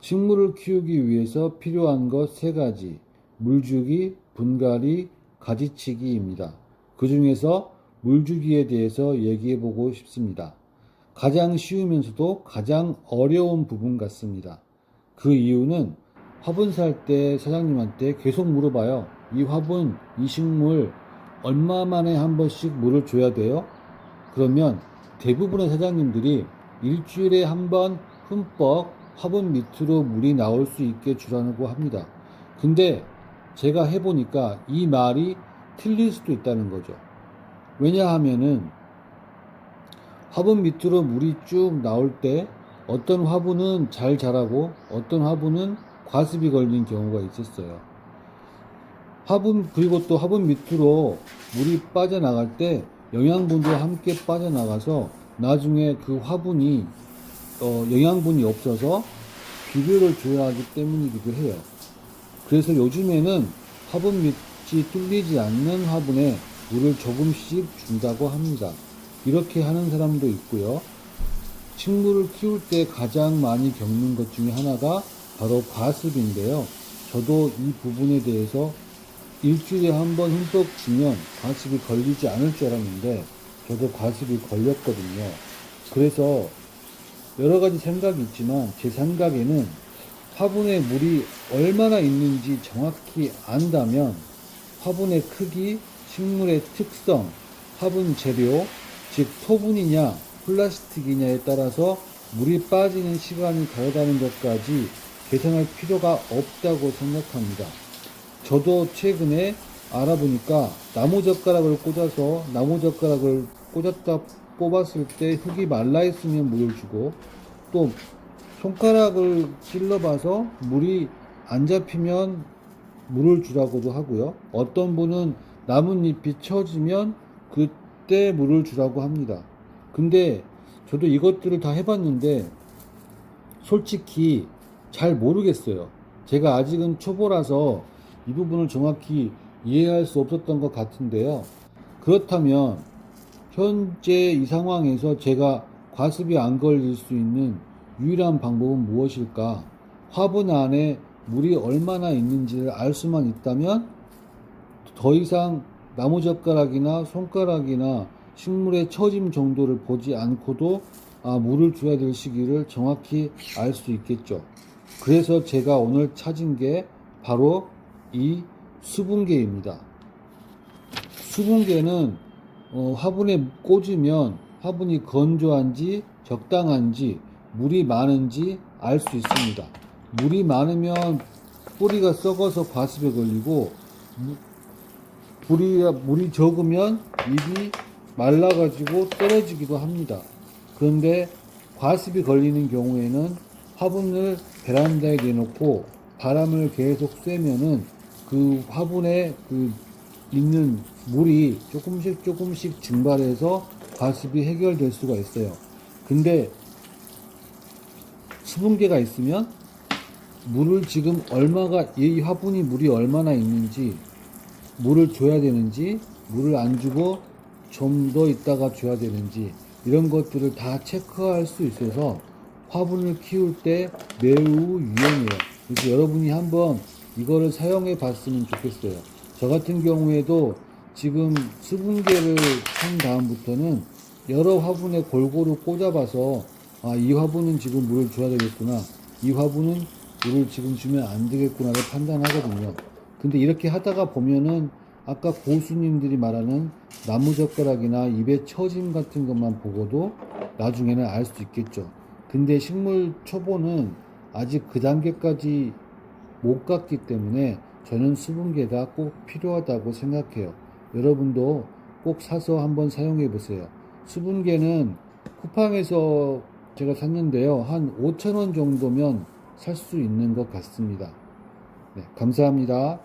식물을 키우기 위해서 필요한 것 세 가지. 물주기, 분갈이, 가지치기입니다. 그 중에서 물주기에 대해서 얘기해 보고 싶습니다. 가장 쉬우면서도 가장 어려운 부분 같습니다. 그 이유는 화분 살 때 사장님한테 계속 물어봐요. 이 화분, 이 식물 얼마 만에 한 번씩 물을 줘야 돼요? 그러면 대부분의 사장님들이 일주일에 한 번 흠뻑 화분 밑으로 물이 나올 수 있게 주라고 합니다. 근데 제가 해보니까 이 말이 틀릴 수도 있다는 거죠. 왜냐하면은 화분 밑으로 물이 쭉 나올 때 어떤 화분은 잘 자라고 어떤 화분은 과습이 걸린 경우가 있었어요. 그리고 또 화분 밑으로 물이 빠져나갈 때 영양분도 함께 빠져나가서 나중에 그 화분이 영양분이 없어서 비료를 줘야 하기 때문이기도 해요. 그래서 요즘에는 화분 밑이 뚫리지 않는 화분에 물을 조금씩 준다고 합니다. 이렇게 하는 사람도 있고요. 식물을 키울 때 가장 많이 겪는 것 중에 하나가 바로 과습인데요. 저도 이 부분에 대해서 일주일에 한 번 흠뻑 주면 과습이 걸리지 않을 줄 알았는데 저도 과습이 걸렸거든요. 그래서 여러 가지 생각이 있지만 제 생각에는 화분에 물이 얼마나 있는지 정확히 안다면 화분의 크기, 식물의 특성, 화분 재료, 즉 토분이냐 플라스틱이냐에 따라서 물이 빠지는 시간이 다르다는 것까지 계산할 필요가 없다고 생각합니다. 저도 최근에 알아보니까 나무젓가락을 꽂아서 나무젓가락을 꽂았다 뽑았을 때 흙이 말라 있으면 물을 주고 또 손가락을 찔러봐서 물이 안 잡히면 물을 주라고도 하고요. 어떤 분은 나뭇잎이 처지면 그때 물을 주라고 합니다. 근데 저도 이것들을 다 해봤는데 솔직히 잘 모르겠어요. 제가 아직은 초보라서 이 부분을 정확히 이해할 수 없었던 것 같은데요. 그렇다면 현재 이 상황에서 제가 과습이 안 걸릴 수 있는 유일한 방법은 무엇일까? 화분 안에 물이 얼마나 있는지를 알 수만 있다면 더 이상 나무젓가락이나 손가락이나 식물의 처짐 정도를 보지 않고도 물을 줘야 될 시기를 정확히 알 수 있겠죠. 그래서 제가 오늘 찾은 게 바로 이 수분계입니다. 수분계는 화분에 꽂으면 화분이 건조한지 적당한지 물이 많은지 알 수 있습니다. 물이 많으면 뿌리가 썩어서 과습에 걸리고 물이 적으면 잎이 말라가지고 떨어지기도 합니다. 그런데 과습이 걸리는 경우에는 화분을 베란다에 내놓고 바람을 계속 쐬면은 그 화분에 있는 물이 조금씩 증발해서 과습이 해결될 수가 있어요. 근데 수분계가 있으면 물을 지금 이 화분이 물이 얼마나 있는지, 물을 줘야 되는지, 물을 안 주고 좀 더 있다가 줘야 되는지 이런 것들을 다 체크할 수 있어서 화분을 키울 때 매우 유용해요. 그래서 여러분이 한번 이거를 사용해 봤으면 좋겠어요. 저 같은 경우에도 지금 수분계를 한 다음부터는 여러 화분에 골고루 꽂아봐서 이 화분은 지금 물을 줘야 되겠구나, 이 화분은 물을 지금 주면 안 되겠구나를 판단하거든요. 근데 이렇게 하다가 보면은 아까 고수님들이 말하는 나무젓가락이나 잎의 처짐 같은 것만 보고도 나중에는 알 수 있겠죠. 근데 식물 초보는 아직 그 단계까지 못 갔기 때문에 저는 수분계가 꼭 필요하다고 생각해요. 여러분도 꼭 사서 한번 사용해 보세요. 수분계는 쿠팡에서 제가 샀는데요. 한 5,000원 정도면 살 수 있는 것 같습니다. 네, 감사합니다.